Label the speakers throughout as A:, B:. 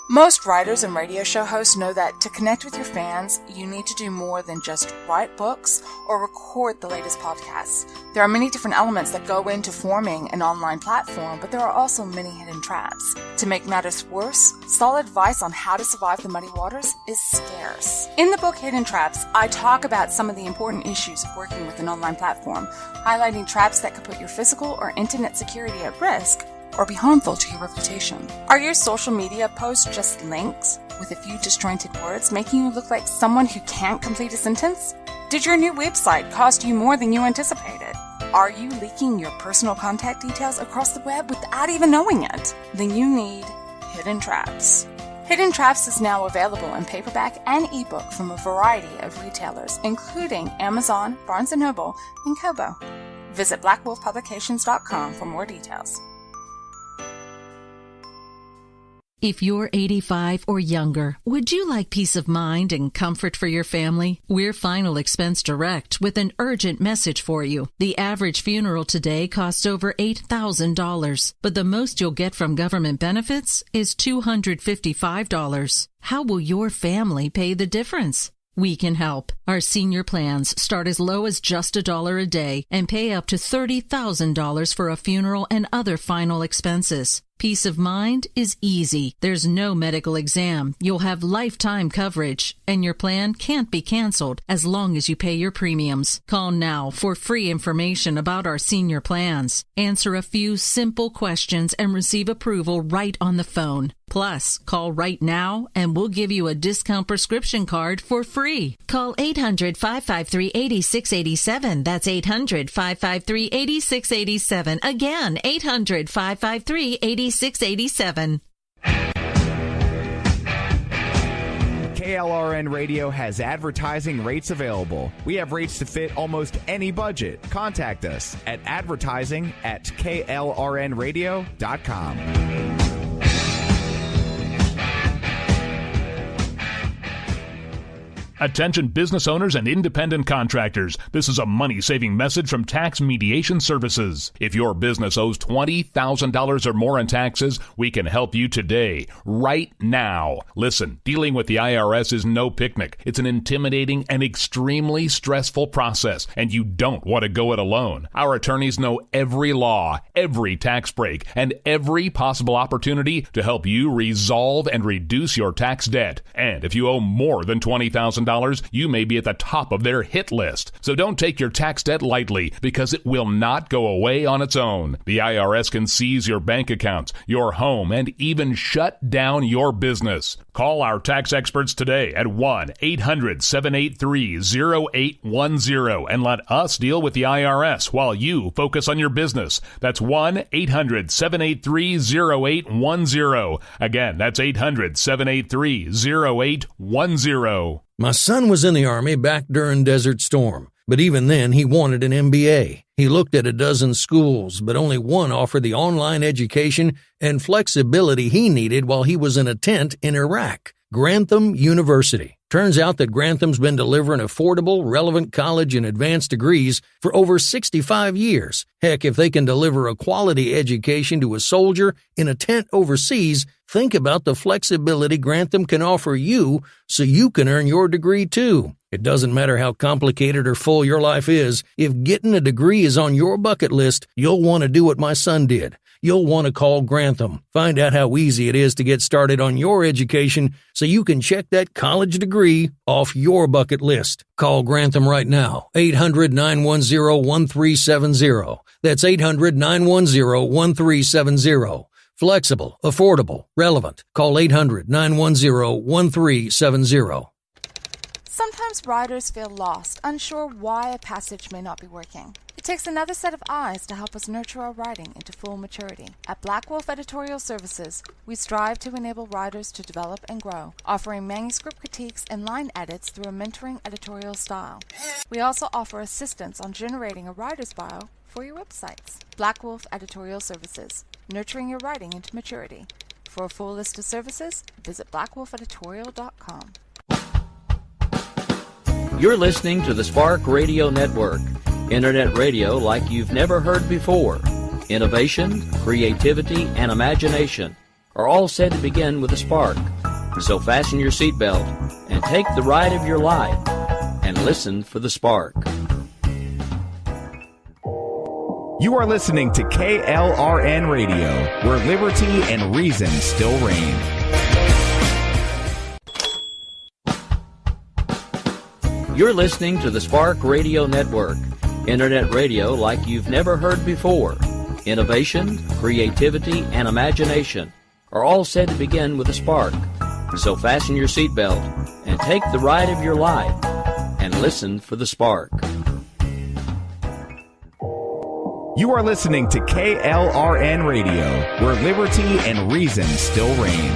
A: Most writers and radio show hosts know that to connect with your fans, you need to do more than just write books or record the latest podcasts. There are many different elements that go into forming an online platform, but there are also many hidden traps. To make matters worse, solid advice on how to survive the muddy waters is scarce. In the book Hidden Traps, I talk about some of the important issues of working with an online platform, highlighting traps that could put your physical or internet security at risk or be harmful to your reputation. Are your social media posts just links with a few disjointed words, making you look like someone who can't complete a sentence? Did your new website cost you more than you anticipated? Are you leaking your personal contact details across the web without even knowing it? Then you need Hidden Traps. Hidden Traps is now available in paperback and ebook from a variety of retailers, including Amazon, Barnes & Noble, and Kobo. Visit blackwolfpublications.com for more details.
B: If you're 85 or younger, would you like peace of mind and comfort for your family? We're Final Expense Direct with an urgent message for you. The average funeral today costs over $8,000, but the most you'll get from government benefits is $255. How will your family pay the difference? We can help. Our senior plans start as low as just $1 a day and pay up to $30,000 for a funeral and other final expenses. Peace of mind is easy. There's no medical exam. You'll have lifetime coverage, and your plan can't be canceled as long as you pay your premiums. Call now for free information about our senior plans. Answer a few simple questions and receive approval right on the phone. Plus, call right now and we'll give you a discount prescription card for free. Call 800-553-8687. That's 800-553-8687. Again, 800-553-8687.
C: KLRN Radio has advertising rates available. We have rates to fit almost any budget. Contact us at advertising@klrnradio.com.
D: Attention business owners and independent contractors. This is a money-saving message from Tax Mediation Services. If your business owes $20,000 or more in taxes, we can help you today, right now. Listen, dealing with the IRS is no picnic. It's an intimidating and extremely stressful process, and you don't want to go it alone. Our attorneys know every law, every tax break, and every possible opportunity to help you resolve and reduce your tax debt. And if you owe more than $20,000, you may be at the top of their hit list. So don't take your tax debt lightly, because it will not go away on its own. The IRS can seize your bank accounts, your home, and even shut down your business. Call our tax experts today at 1-800-783-0810 and let us deal with the IRS while you focus on your business. That's 1-800-783-0810. Again, that's 800-783-0810.
E: My son was in the Army back during Desert Storm, but even then he wanted an MBA. He looked at a dozen schools, but only one offered the online education and flexibility he needed while he was in a tent in Iraq. Grantham University. Turns out that Grantham's been delivering affordable, relevant college and advanced degrees for over 65 years. Heck, if they can deliver a quality education to a soldier in a tent overseas, think about the flexibility Grantham can offer you so you can earn your degree too. It doesn't matter how complicated or full your life is, if getting a degree is on your bucket list, you'll want to do what my son did. You'll want to call Grantham. Find out how easy it is to get started on your education so you can check that college degree off your bucket list. Call Grantham right now, 800-910-1370. That's 800-910-1370. Flexible, affordable, relevant. Call 800-910-1370.
A: Sometimes writers feel lost, unsure why a passage may not be working. It takes another set of eyes to help us nurture our writing into full maturity. At Black Wolf Editorial Services, we strive to enable writers to develop and grow, offering manuscript critiques and line edits through a mentoring editorial style. We also offer assistance on generating a writer's bio for your websites. Black Wolf Editorial Services, nurturing your writing into maturity. For a full list of services, visit blackwolfeditorial.com.
F: You're listening to the Spark Radio Network, internet radio like you've never heard before. Innovation, creativity, and imagination. are all said to begin with a spark. So fasten your seatbelt and take the ride of your life and listen for the spark.
C: You are listening to KLRN Radio, where liberty and reason still reign.
F: You're listening to the Spark Radio Network, Internet radio like you've never heard before. Innovation, creativity, and imagination are all said to begin with a spark. So fasten your seatbelt and take the ride of your life and listen for the spark.
C: You are listening to KLRN Radio, where liberty and reason still reign.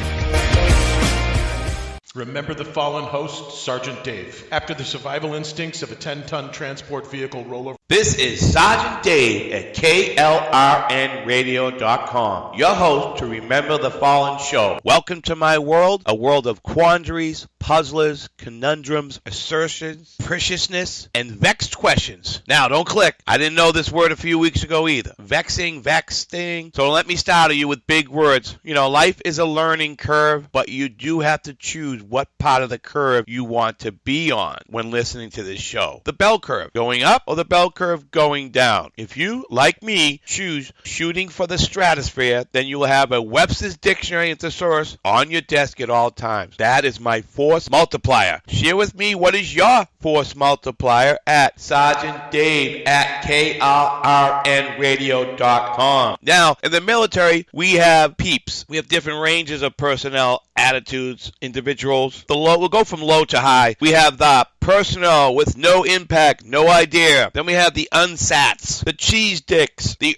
G: Remember the fallen host, Sergeant Dave. After the survival instincts of a 10-ton transport vehicle rollover.
H: This is Sergeant Dave at KLRNradio.com, your host to Remember the Fallen show. Welcome to my world, a world of quandaries, puzzlers, conundrums, assertions, preciousness, and vexed questions. Now, don't click. I didn't know this word a few weeks ago either. Vexing, vexing. So let me startle you with big words. You know, life is a learning curve, but you do have to choose what part of the curve you want to be on when listening to this show. The bell curve going up or the bell curve going down. If you, like me, choose shooting for the stratosphere, then you will have a Webster's Dictionary and thesaurus on your desk at all times. That is my force multiplier. Share with me what is your force multiplier at Sergeant Dave at KLRNradio.com. Now, in the military, we have peeps. We have different ranges of personnel, attitudes, individuals. We'll go from low to high. We have the personnel with no impact, no idea. Then we have the unsats, the cheese dicks, the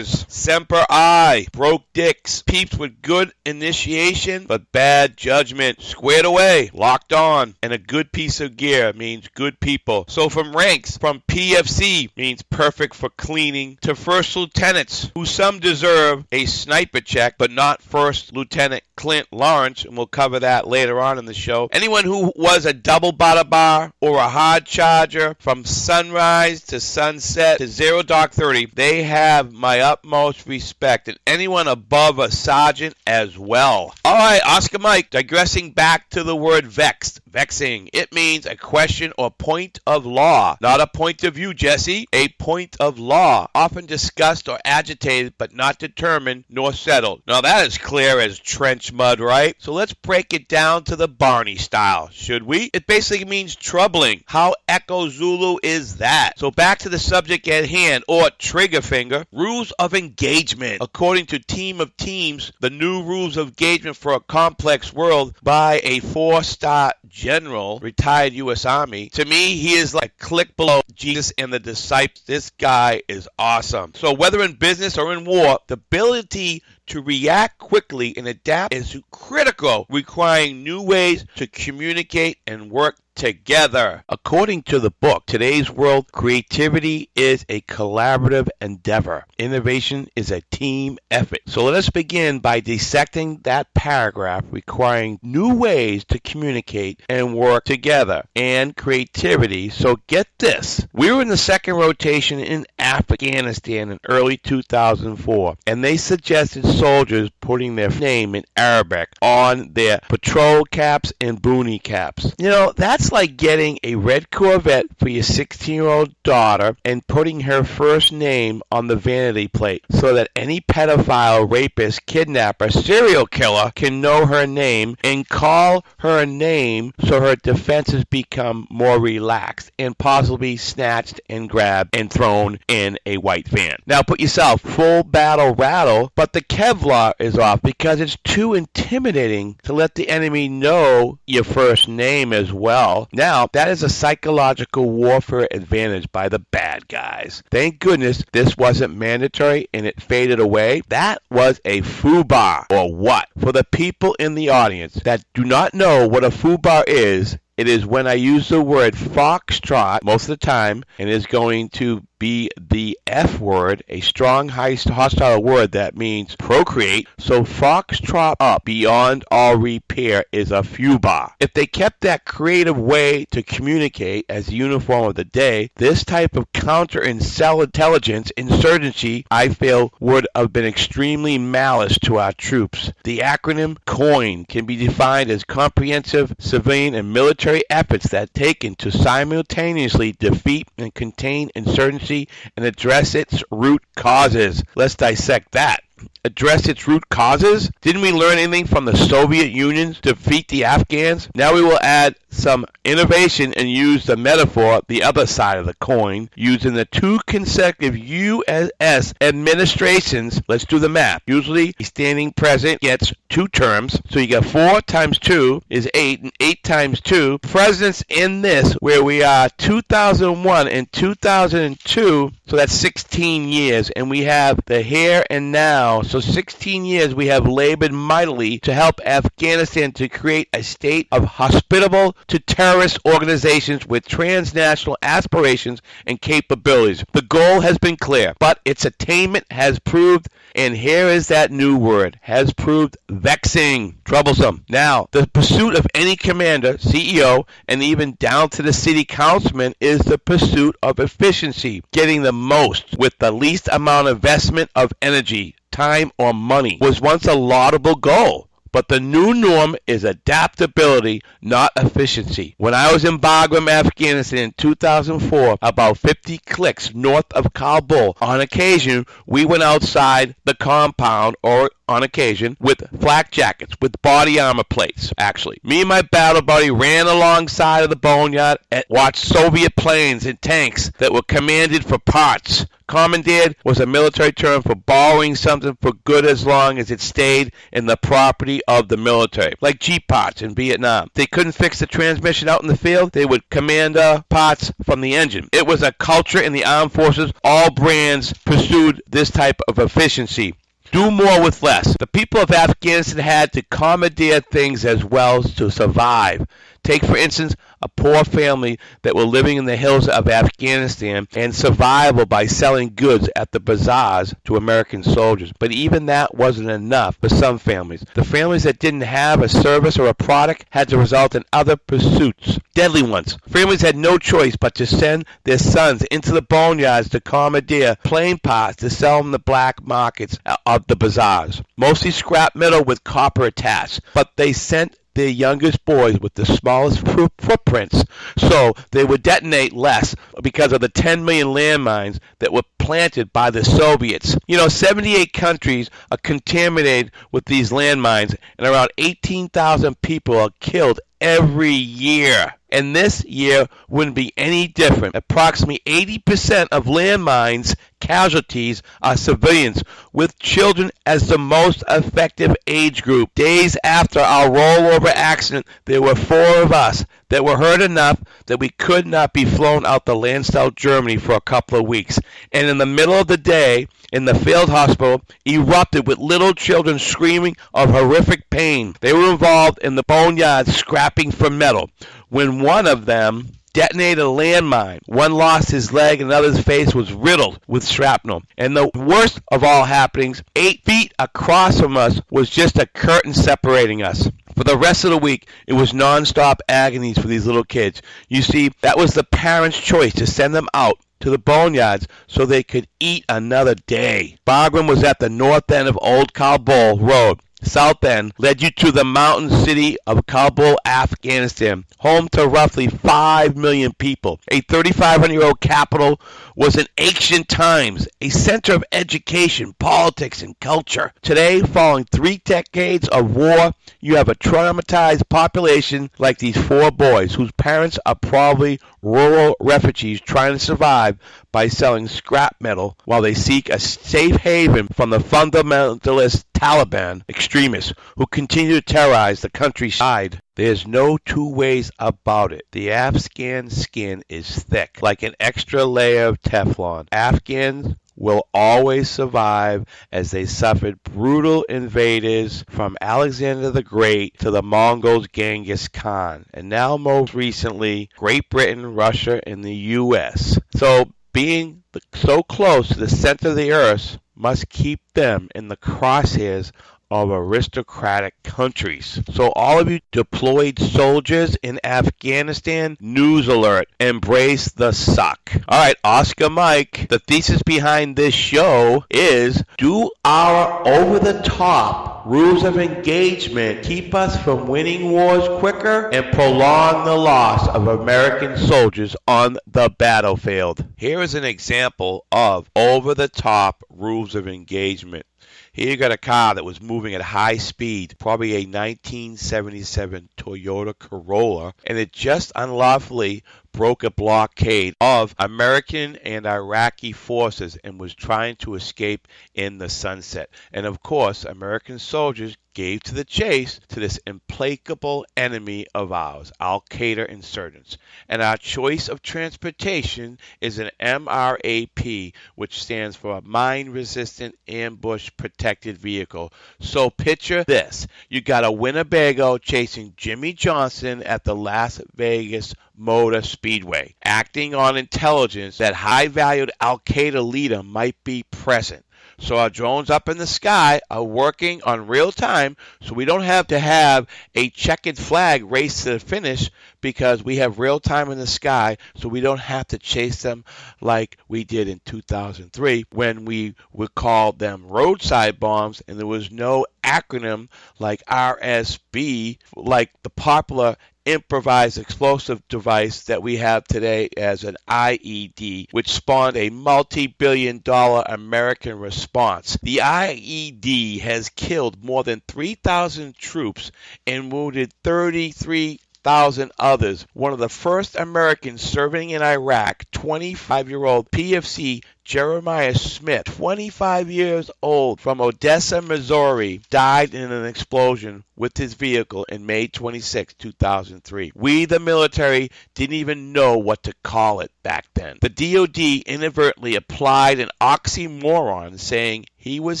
H: semper I, broke dicks, peeps with good initiation but bad judgment, squared away, locked on, and a good piece of gear means good people. So from ranks, from PFC means perfect for cleaning, to first lieutenants, who some deserve a sniper check, but not First Lieutenant Clint Lorance, and we'll cover that later on in the show. Anyone who was a double bada bar or a hard charger from sunrise to sunset to 0 dark 30, they have my utmost respect, and anyone above a sergeant as well. All right, Oscar Mike, digressing back to the word vexed. Vexing. It means a question or point of law. Not a point of view, Jesse. A point of law. Often discussed or agitated, but not determined nor settled. Now that is clear as trench mud, right? So let's break it down to the Barney style, should we? It basically means troubling. How Echo Zulu is that? So back to the subject at hand, or trigger finger. Rules of engagement. According to Team of Teams, the new rules of engagement for a complex world by a 4-star general, retired U.S. Army. To me, he is like a click below Jesus and the disciples. This guy is awesome. So whether in business or in war, the ability to react quickly and adapt is critical, requiring new ways to communicate and work together. According to the book, Today's World, creativity is a collaborative endeavor. Innovation is a team effort. So let us begin by dissecting that paragraph requiring new ways to communicate and work together and creativity. So get this. We were in the second rotation in Afghanistan in early 2004, and they suggested soldiers putting their name in Arabic on their patrol caps and boonie caps. You know, that's like getting a red Corvette for your 16-year-old daughter and putting her first name on the vanity plate so that any pedophile, rapist, kidnapper, serial killer can know her name and call her name so her defenses become more relaxed and possibly snatched and grabbed and thrown in a white van. Now put yourself full battle rattle, but the Kevlar is off because it's too intimidating to let the enemy know your first name as well. Now, that is a psychological warfare advantage by the bad guys. Thank goodness this wasn't mandatory and it faded away. That was a foobar, or what? For the people in the audience that do not know what a foobar is, it is when I use the word foxtrot most of the time, and is going to be the F word, a strong, hostile word that means procreate. So foxtrot up beyond all repair is a FUBAR. If they kept that creative way to communicate as the uniform of the day, this type of counterintelligence insurgency, I feel, would have been extremely malice to our troops. The acronym COIN can be defined as comprehensive civilian and military efforts that taken to simultaneously defeat and contain insurgency and address its root causes. Let's dissect that. Address its root causes? Didn't we learn anything from the Soviet Union to defeat the Afghans? Now we will add some innovation and use the metaphor, the other side of the coin, using the two consecutive U.S. administrations. Let's do the math. Usually a standing president gets 2 terms, so you got 4 times 2 is 8, and 8 times 2. Presidents in this, where we are 2001 and 2002, so that's 16 years, and we have the here and now. So 16 years we have labored mightily to help Afghanistan to create a state of hospitable to terrorist organizations with transnational aspirations and capabilities. The goal has been clear, but its attainment has proved, and here is that new word, has proved vexing, troublesome. Now, the pursuit of any commander, CEO, and even down to the city councilman is the pursuit of efficiency, getting the most with the least amount of investment of energy, time, or money was once a laudable goal. But the new norm is adaptability, not efficiency. When I was in Bagram, Afghanistan in 2004, about 50 clicks north of Kabul, on occasion, we went outside the compound, or on occasion, with flak jackets, with body armor plates, actually. Me and my battle buddy ran alongside of the boneyard and watched Soviet planes and tanks that were commanded for parts. Commandeered was a military term for borrowing something for good as long as it stayed in the property of the military, like Jeep parts in Vietnam. If they couldn't fix the transmission out in the field, they would command parts from the engine. It was a culture in the armed forces. All brands pursued this type of efficiency. Do more with less. The people of Afghanistan had to commandeer things as well to survive. Take, for instance, a poor family that were living in the hills of Afghanistan and survival by selling goods at the bazaars to American soldiers. But even that wasn't enough for some families. The families that didn't have a service or a product had to result in other pursuits, deadly ones. Families had no choice but to send their sons into the boneyards to commandeer plane parts to sell in the black markets of the bazaars. Mostly scrap metal with copper attached, but they sent their youngest boys with the smallest footprints, so they would detonate less because of the 10 million landmines that were planted by the Soviets. 78 countries are contaminated with these landmines, and around 18,000 people are killed every year. And this year wouldn't be any different. Approximately 80% of landmines casualties are civilians, with children as the most effective age group. Days after our rollover accident, there were 4 of us that were hurt enough that we could not be flown out to Landstuhl, Germany for a couple of weeks. And in the middle of the day, in the field hospital, erupted with little children screaming of horrific pain. They were involved in the boneyard scrapping for metal. When one of them detonated a landmine, one lost his leg and another's face was riddled with shrapnel. And the worst of all happenings, 8 feet across from us was just a curtain separating us. For the rest of the week, it was nonstop agonies for these little kids. You see, that was the parents' choice to send them out to the boneyards so they could eat another day. Bagram was at the north end of Old Kabul Road. South end led you to the mountain city of Kabul, Afghanistan, home to roughly 5 million people. A 3,500-year-old capital was in ancient times a center of education, politics, and culture. Today, following 3 decades of war, you have a traumatized population like these 4 boys whose parents are probably rural refugees trying to survive by selling scrap metal while they seek a safe haven from the fundamentalist Taliban extremists who continue to terrorize the countryside. There's no 2 ways about it. The Afghan skin is thick, like an extra layer of Teflon. Afghans will always survive as they suffered brutal invaders from Alexander the Great to the Mongols' Genghis Khan, and now most recently Great Britain, Russia, and the U.S. So being so close to the center of the earth must keep them in the crosshairs of aristocratic countries. So all of you deployed soldiers in Afghanistan, news alert, embrace the suck. All right, Oscar Mike, the thesis behind this show is, do our over-the-top rules of engagement keep us from winning wars quicker and prolong the loss of American soldiers on the battlefield? Here is an example of over-the-top rules of engagement. Here you got a car that was moving at high speed, probably a 1977 Toyota Corolla, and it just unlawfully broke a blockade of American and Iraqi forces and was trying to escape in the sunset. And of course, American soldiers gave to the chase to this implacable enemy of ours, Al-Qaeda insurgents. And our choice of transportation is an MRAP, which stands for a Mine-Resistant Ambush Protected Vehicle. So picture this. You got a Winnebago chasing Jimmy Johnson at the Las Vegas Motor Speedway, acting on intelligence that high-valued Al-Qaeda leader might be present. So our drones up in the sky are working on real time, so we don't have to have a checkered flag race to the finish, because we have real time in the sky, so we don't have to chase them like we did in 2003 when we would call them roadside bombs and there was no acronym like RSB, like the popular improvised explosive device that we have today as an IED, which spawned a multi-billion-dollar American response. The IED has killed more than 3,000 troops and wounded 33,000 others. One of the first Americans serving in Iraq, 25-year-old PFC Jeremiah Smith, 25 years old, from Odessa, Missouri, died in an explosion with his vehicle in May 26, 2003. We, the military, didn't even know what to call it back then. The DoD inadvertently applied an oxymoron, saying he was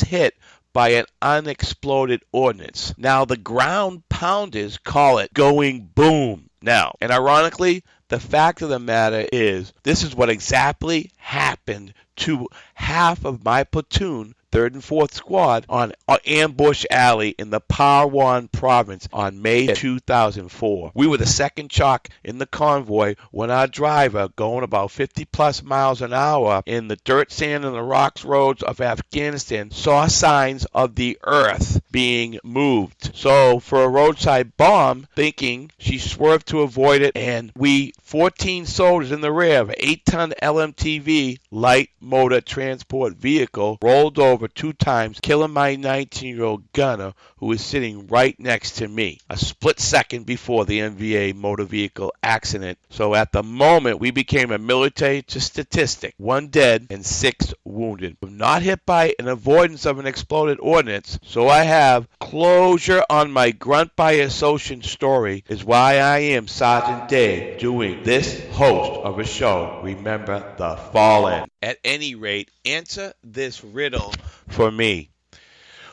H: hit by an unexploded ordnance. Now the ground pounders call it going boom now. And ironically, the fact of the matter is, this is what exactly happened to half of my platoon, 3rd and 4th Squad, on Ambush Alley in the Parwan province on May 2004. We were the second chalk in the convoy when our driver, going about 50 plus miles an hour in the dirt, sand, and the rocks roads of Afghanistan, saw signs of the earth being moved. So for a roadside bomb, thinking, she swerved to avoid it, and we, 14 soldiers in the rear of an 8-ton LMTV light motor transport vehicle, rolled over 2 times, killing my 19-year-old gunner who was sitting right next to me a split second before the NVA motor vehicle accident. So at the moment, we became a military statistic: 1 dead and 6 wounded. I'm not hit by an avoidance of an exploded ordnance, so I have closure on my grunt by association story, is why I am Sergeant Dave, doing this host of a show, Remember the Fallen. At any rate, answer this riddle for me.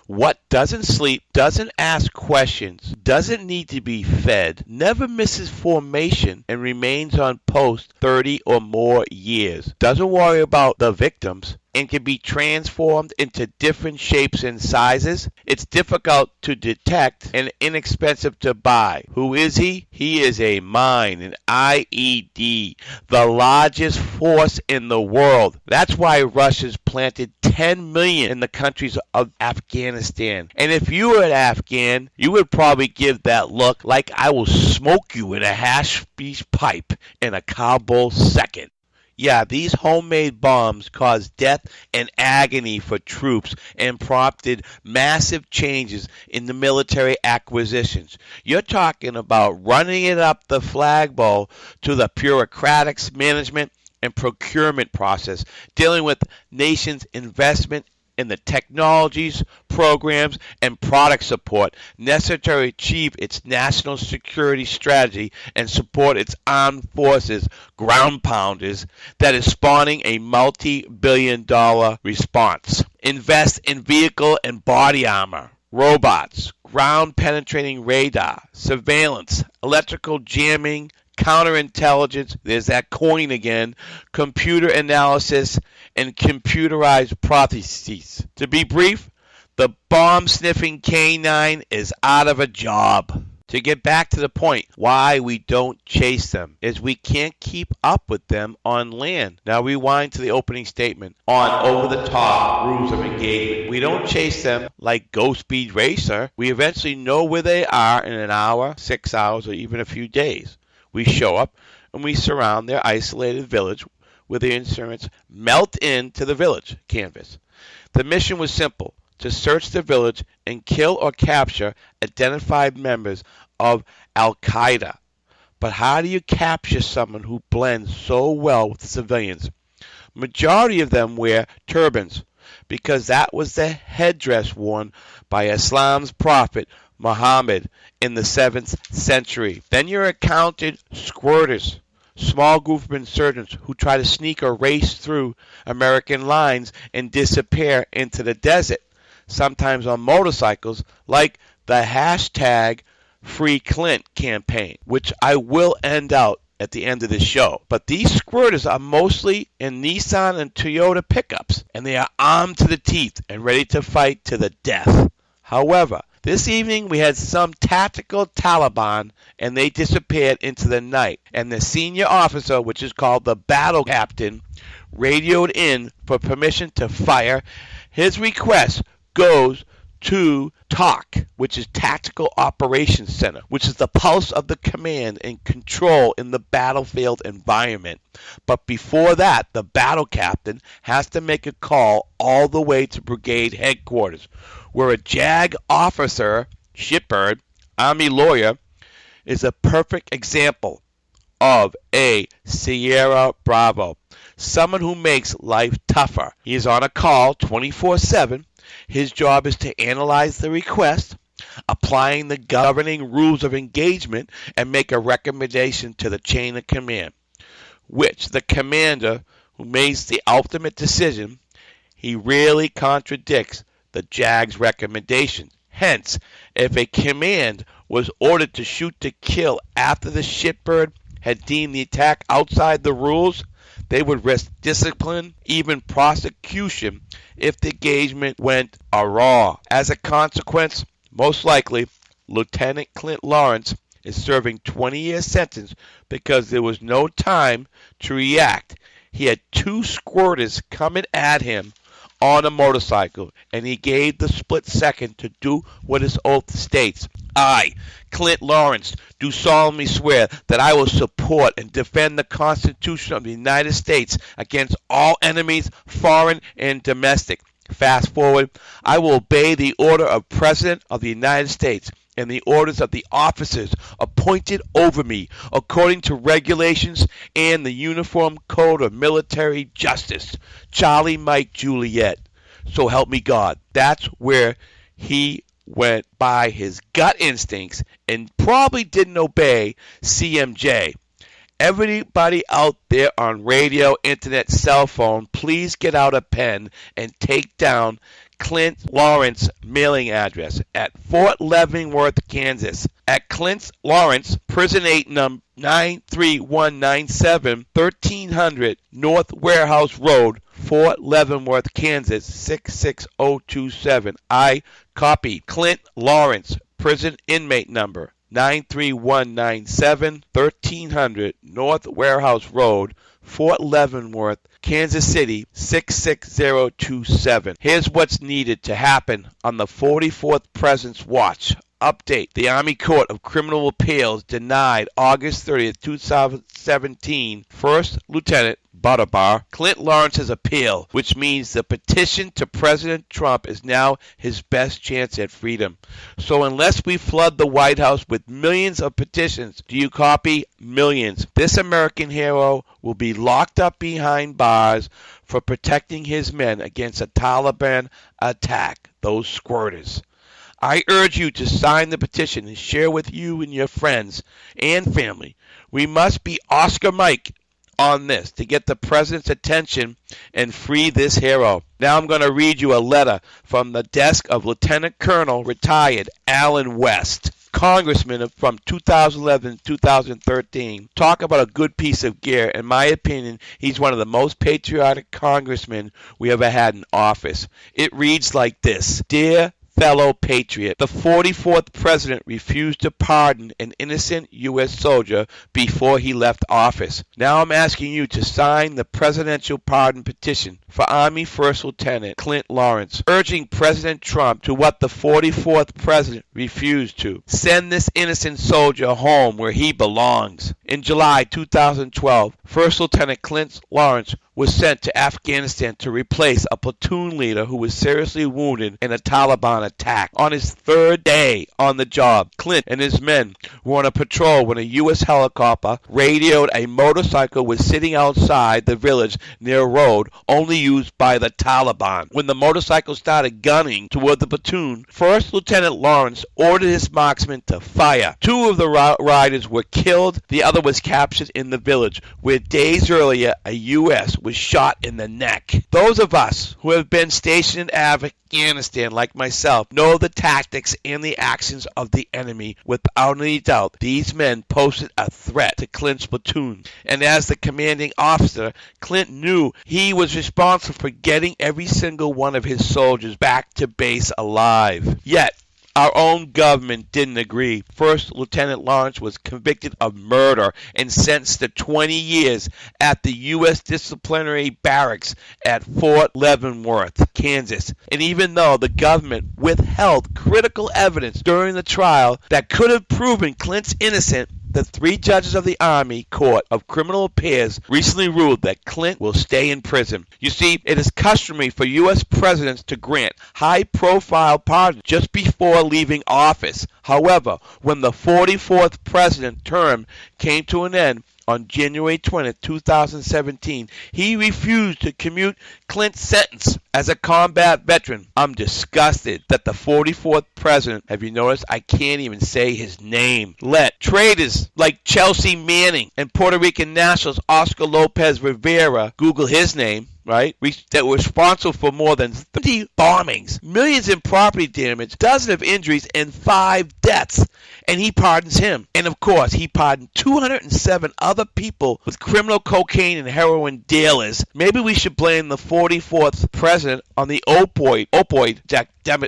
H: What doesn't sleep, doesn't ask questions, doesn't need to be fed, never misses formation, and remains on post 30 or more years, doesn't worry about the victims, and can be transformed into different shapes and sizes? It's difficult to detect and inexpensive to buy. Who is he? He is a mine, an IED, the largest force in the world. That's why Russia's planted 10 million in the countries of Afghanistan. And if you were an Afghan, you would probably give that look like I will smoke you in a hash pipe in a Kabul second. Yeah, these homemade bombs caused death and agony for troops and prompted massive changes in the military acquisitions. You're talking about running it up the flagpole to the bureaucratic management and procurement process, dealing with nations' investment in the technologies, programs, and product support necessary to achieve its national security strategy and support its armed forces, ground pounders, that is spawning a multi-billion-dollar response. Invest in vehicle and body armor, robots, ground-penetrating radar, surveillance, electrical jamming, counterintelligence, there's that coin again, computer analysis, and computerized processes. To be brief, the bomb-sniffing K-9 is out of a job. To get back to the point, why we don't chase them is we can't keep up with them on land. Now rewind to the opening statement on over-the-top rules of engagement. We don't chase them like Ghost Speed Racer. We eventually know where they are in an hour, 6 hours, or even a few days. We show up and we surround their isolated village where the insurgents melt into the village canvas. The mission was simple: to search the village and kill or capture identified members of Al-Qaeda. But how do you capture someone who blends so well with the civilians? Majority of them wear turbans because that was the headdress worn by Islam's prophet Muhammad in the 7th century. Then you're encountered squirters, small group of insurgents who try to sneak or race through American lines and disappear into the desert, sometimes on motorcycles, like the hashtag Free Clint campaign, which I will end out at the end of this show. But these squirters are mostly in Nissan and Toyota pickups, and they are armed to the teeth and ready to fight to the death. However, this evening we had some tactical Taliban, and they disappeared into the night, and the senior officer, which is called the battle captain, radioed in for permission to fire. His request goes to TOC, which is Tactical Operations Center, which is the pulse of the command and control in the battlefield environment. But before that, the battle captain has to make a call all the way to brigade headquarters, where a JAG officer, shipbird, Army lawyer, is a perfect example of a Sierra Bravo, someone who makes life tougher. He is on a call 24/7. His job is to analyze the request, applying the governing rules of engagement, and make a recommendation to the chain of command, which the commander, who makes the ultimate decision, he rarely contradicts the JAG's recommendation. Hence, if a command was ordered to shoot to kill after the shipbird had deemed the attack outside the rules, they would risk discipline, even prosecution, if the engagement went awry. As a consequence, most likely, Lieutenant Clint Lorance is serving 20-year sentence because there was no time to react. He had 2 squirters coming at him on a motorcycle, and he gave the split second to do what his oath states. I, Clint Lorance, do solemnly swear that I will support and defend the Constitution of the United States against all enemies, foreign and domestic. Fast forward, I will obey the order of President of the United States and the orders of the officers appointed over me according to regulations and the Uniform Code of Military Justice. Charlie Mike Juliet. So help me God. That's where he went by his gut instincts and probably didn't obey CMJ. Everybody out there on radio, internet, cell phone, please get out a pen and take down Clint Lorance mailing address at Fort Leavenworth, Kansas. At Clint Lorance, Prison 8 number 93197, 1300 North Warehouse Road, Fort Leavenworth, Kansas 66027. I copy Clint Lorance, prison inmate number 93197, 1300 North Warehouse Road, Fort Leavenworth, Kansas City 66027. Here's what's needed to happen on the 44th President's Watch. Update. The Army Court of Criminal Appeals denied August 30th, 2017, First Lieutenant Butterbar Clint Lorance's appeal, which means the petition to President Trump is now his best chance at freedom. So unless we flood the White House with millions of petitions, do you copy? Millions. This American hero will be locked up behind bars for protecting his men against a Taliban attack, those squirters. I urge you to sign the petition and share with you and your friends and family. We must be Oscar Mike on this to get the president's attention and free this hero. Now I'm going to read you a letter from the desk of Lieutenant Colonel retired Alan West. congressman from 2011 to 2013. Talk about a good piece of gear. In my opinion, he's one of the most patriotic congressmen we ever had in office. It reads like this: Dear fellow patriot, the 44th president refused to pardon an innocent U.S. soldier before he left office. Now I'm asking you to sign the presidential pardon petition for Army First Lieutenant Clint Lorance, urging President Trump to what the 44th president refused to. Send this innocent soldier home where he belongs. In July 2012, First Lieutenant Clint Lorance was sent to Afghanistan to replace a platoon leader who was seriously wounded in a Taliban attack. On his third day on the job, Clint and his men were on a patrol when a U.S. helicopter radioed a motorcycle was sitting outside the village near a road only used by the Taliban. When the motorcycle started gunning toward the platoon, First Lieutenant Lorance ordered his marksmen to fire. Two of the riders were killed. The other was captured in the village, where days earlier a U.S. was shot in the neck. Those of us who have been stationed in Afghanistan, like myself, know the tactics and the actions of the enemy. Without any doubt, these men posed a threat to Clint's platoon, and as the commanding officer, Clint knew he was responsible for getting every single one of his soldiers back to base alive. Yet, our own government didn't agree. First Lieutenant Lorance was convicted of murder and sentenced to 20 years at the U.S. disciplinary barracks at Fort Leavenworth, Kansas. And even though the government withheld critical evidence during the trial that could have proven Clint's innocent, the three judges of the Army Court of Criminal Appeals recently ruled that Clint will stay in prison. You see, it is customary for U.S. presidents to grant high-profile pardons just before leaving office. However, when the 44th president term came to an end on January 20, 2017, he refused to commute Clint's sentence as a combat veteran. I'm disgusted that the 44th president, have you noticed, I can't even say his name, let traitors like Chelsea Manning and Puerto Rican nationals Oscar Lopez Rivera, Google his name, right, that were responsible for more than 30 bombings, millions in property damage, dozens of injuries, and 5 deaths. And he pardons him. And of course, he pardoned 207 other people with criminal cocaine and heroin dealers. Maybe we should blame the 44th president on the opioid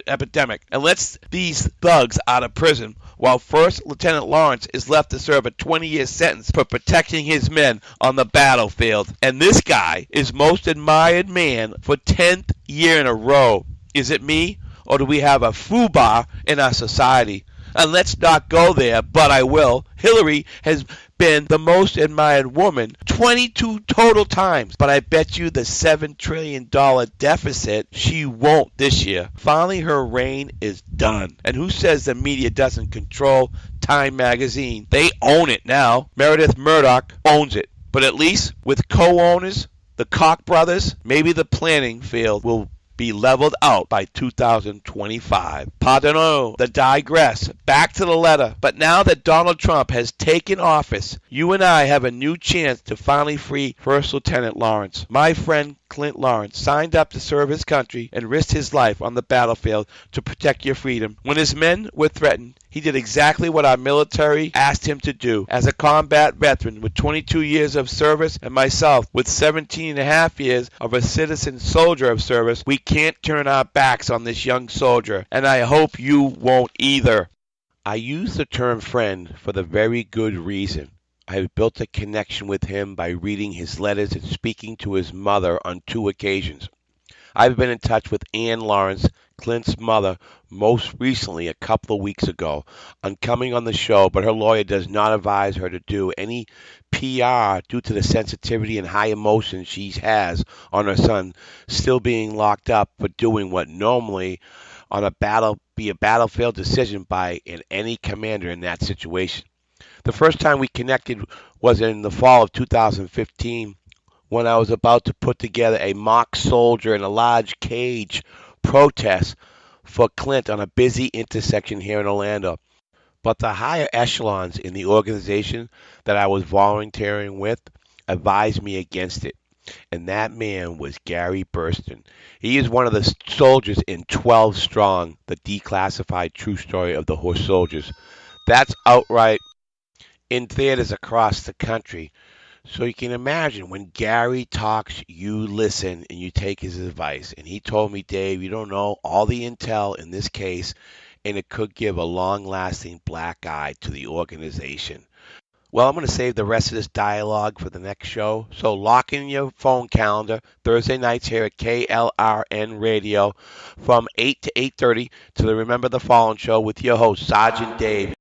H: epidemic and let these thugs out of prison, while First Lieutenant Lorance is left to serve a 20-year sentence for protecting his men on the battlefield. And this guy is most admired man for 10th year in a row. Is it me, or do we have a foobar in our society? And let's not go there, but I will. Hillary has been the most admired woman 22 total times, but I bet you the $7 trillion deficit she won't this year. Finally, her reign is done. And who says the media doesn't control Time magazine? They own it now. Meredith Murdoch owns it. But at least with co-owners, the Koch brothers, maybe the planning field will be leveled out by 2025. Pardon, the digress. Back to the letter. But now that Donald Trump has taken office, you and I have a new chance to finally free First Lieutenant Lorance. My friend Clint Lorance signed up to serve his country and risked his life on the battlefield to protect your freedom. When his men were threatened, he did exactly what our military asked him to do. As a combat veteran with 22 years of service and myself with 17 and a half years of a citizen soldier of service, we can't turn our backs on this young soldier, and I hope you won't either. I use the term friend for the very good reason. I have built a connection with him by reading his letters and speaking to his mother on 2 occasions. I've been in touch with Ann Lorance, Clint's mother, most recently a couple of weeks ago on coming on the show, but her lawyer does not advise her to do any PR due to the sensitivity and high emotion she has on her son still being locked up for doing what normally on a battlefield decision by any commander in that situation. The first time we connected was in the fall of 2015 when I was about to put together a mock soldier in a large cage protest for Clint on a busy intersection here in Orlando. But the higher echelons in the organization that I was volunteering with advised me against it. And that man was Gary Burston. He is one of the soldiers in 12 Strong, the declassified true story of the horse soldiers. That's outright in theaters across the country. So you can imagine when Gary talks, you listen and you take his advice. And he told me, Dave, you don't know all the intel in this case, and it could give a long-lasting black eye to the organization. Well, I'm going to save the rest of this dialogue for the next show. So lock in your phone calendar Thursday nights here at KLRN Radio from 8 to 8:30 to the Remember the Fallen show with your host, Sergeant Dave.